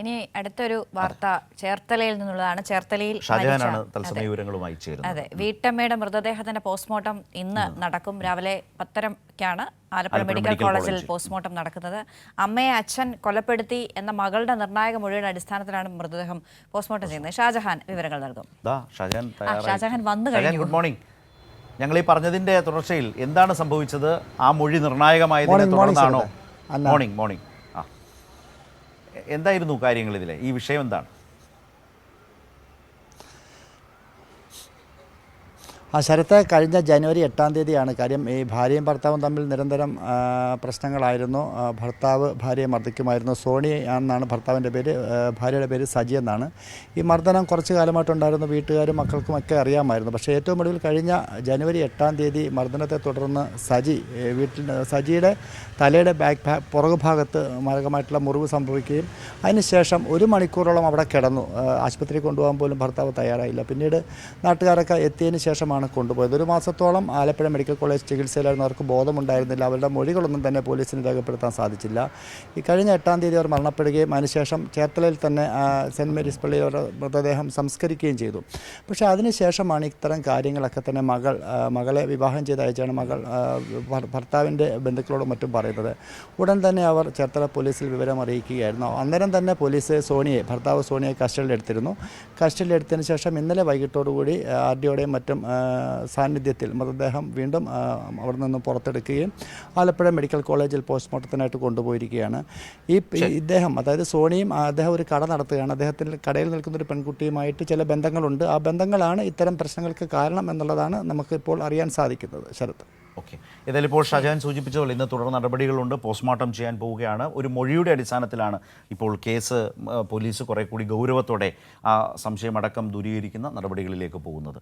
ഇനി അടുത്തൊരു വാർത്ത ചേർത്തലയിൽ നിന്നുള്ളതാണ്. ചേർത്തലയിൽ ഷാജഹാനാണ് തത്സമയ വിവരങ്ങളുമായി ചേരുന്നത്. അതെ, വീട്ടമ്മയുടെ മൃതദേഹത്തിന്റെ പോസ്റ്റ്മോർട്ടം ഇന്ന് നടക്കും. രാവിലെ 10:30-ക്കാണ് ആലപ്പുഴ മെഡിക്കൽ കോളേജിൽ പോസ്റ്റ്മോർട്ടം നടക്കുന്നത്. അമ്മയെ അച്ഛൻ കൊലപ്പെടുത്തി എന്ന മകളുടെ നിർണായക മൊഴിയുടെ അടിസ്ഥാനത്തിലാണ് മൃതദേഹം പോസ്റ്റ്മോർട്ടം ചെയ്യുന്നത്. ഷാജഹാൻ വിവരങ്ങൾ നൽകും. ഷാജഹാൻ വന്നു കഴിഞ്ഞു. Good morning. ഞങ്ങൾ ഈ പറഞ്ഞതിന്റെ തുടർച്ചയിൽ എന്താണ് സംഭവിച്ചത്? ആ മൊഴി നിർണായകമായതിനെ തുടർന്നാണോ? മോർണിംഗ്. എന്തായിരുന്നു കാര്യങ്ങൾ ഇതിലെ? ഈ വിഷയം എന്താണ്? ശരത്ത്, കഴിഞ്ഞ ജനുവരി 8-ാം തീയതിയാണ് കാര്യം. ഈ ഭാര്യയും ഭർത്താവും തമ്മിൽ നിരന്തരം പ്രശ്നങ്ങളായിരുന്നു. ഭർത്താവ് ഭാര്യയെ മർദ്ദിക്കുമായിരുന്നു. സോണി എന്നാണ് ഭർത്താവിൻ്റെ പേര്, ഭാര്യയുടെ പേര് സജി എന്നാണ്. ഈ മർദ്ദനം കുറച്ച് കാലമായിട്ടുണ്ടായിരുന്നു. വീട്ടുകാരും മക്കൾക്കുമൊക്കെ അറിയാമായിരുന്നു. പക്ഷേ ഏറ്റവും ഒടുവിൽ കഴിഞ്ഞ ജനുവരി 8-ാം തീയതി മർദ്ദനത്തെ തുടർന്ന് സജിയുടെ തലയുടെ പുറകു ഭാഗത്ത് മാരകമായിട്ടുള്ള മുറിവ് സംഭവിക്കുകയും അതിനുശേഷം 1 മണിക്കൂറോളം അവിടെ കിടന്നു. ആശുപത്രിയിൽ കൊണ്ടുപോകാൻ പോലും ഭർത്താവ് തയ്യാറായില്ല. പിന്നീട് നാട്ടുകാരൊക്കെ എത്തിയതിന് ശേഷമാണ് കൊണ്ടുപോയത്. 1 മാസത്തോളം ആലപ്പുഴ മെഡിക്കൽ കോളേജ് ചികിത്സയിലായിരുന്നു. അവർക്ക് ബോധമുണ്ടായിരുന്നില്ല. അവരുടെ മൊഴികളൊന്നും തന്നെ പോലീസിന് രേഖപ്പെടുത്താൻ സാധിച്ചില്ല. ഈ കഴിഞ്ഞ 8-ാം തീയതി അവർ മരണപ്പെടുകയും അതിനുശേഷം ചേർത്തലയിൽ തന്നെ സെൻറ്റ് മേരീസ് പള്ളിയിൽ അവരുടെ മൃതദേഹം സംസ്കരിക്കുകയും ചെയ്തു. പക്ഷേ അതിനുശേഷമാണ് ഇത്തരം കാര്യങ്ങളൊക്കെ തന്നെ മകളെ വിവാഹം ചെയ്ത് അയച്ചാണ് മകൾ ഭർത്താവിൻ്റെ ബന്ധുക്കളോടും മറ്റും പറയുന്നത്. ഉടൻ തന്നെ അവർ ചേർത്തല പോലീസിൽ വിവരം അറിയിക്കുകയായിരുന്നു. അന്നേരം തന്നെ പോലീസ് ഭർത്താവ് സോണിയെ കസ്റ്റഡിയിലെടുത്തിരുന്നു. കസ്റ്റഡിയിലെടുത്തതിന് ശേഷം ഇന്നലെ വൈകിട്ടോടുകൂടി RDOയുടെയും മറ്റും സാന്നിധ്യത്തിൽ മൃതദേഹം വീണ്ടും അവിടെ നിന്ന് പുറത്തെടുക്കുകയും ആലപ്പുഴ മെഡിക്കൽ കോളേജിൽ പോസ്റ്റ്മോർട്ടത്തിനായിട്ട് കൊണ്ടുപോയിരിക്കുകയാണ്. ഇദ്ദേഹം, അതായത് സോണിയും, അദ്ദേഹം ഒരു കട നടത്തുകയാണ്. അദ്ദേഹത്തിൽ കടയിൽ നിൽക്കുന്നൊരു പെൺകുട്ടിയുമായിട്ട് ചില ബന്ധങ്ങളുണ്ട്. ആ ബന്ധങ്ങളാണ് ഇത്തരം പ്രശ്നങ്ങൾക്ക് കാരണം എന്നുള്ളതാണ് നമുക്കിപ്പോൾ അറിയാൻ സാധിക്കുന്നത്. ശരത്ത്, ഓക്കെ. ഏതായാലും ഇപ്പോൾ ഷാജഹാൻ സൂചിപ്പിച്ചതുപോലെ ഇന്ന് തുടർ നടപടികളുണ്ട്. പോസ്റ്റ്മോർട്ടം ചെയ്യാൻ പോവുകയാണ്. ഒരു മൊഴിയുടെ അടിസ്ഥാനത്തിലാണ് ഇപ്പോൾ കേസ് പോലീസ് കുറെ കൂടി ഗൗരവത്തോടെ ആ സംശയമടക്കം ദൂരീകരിക്കുന്ന നടപടികളിലേക്ക് പോകുന്നത്.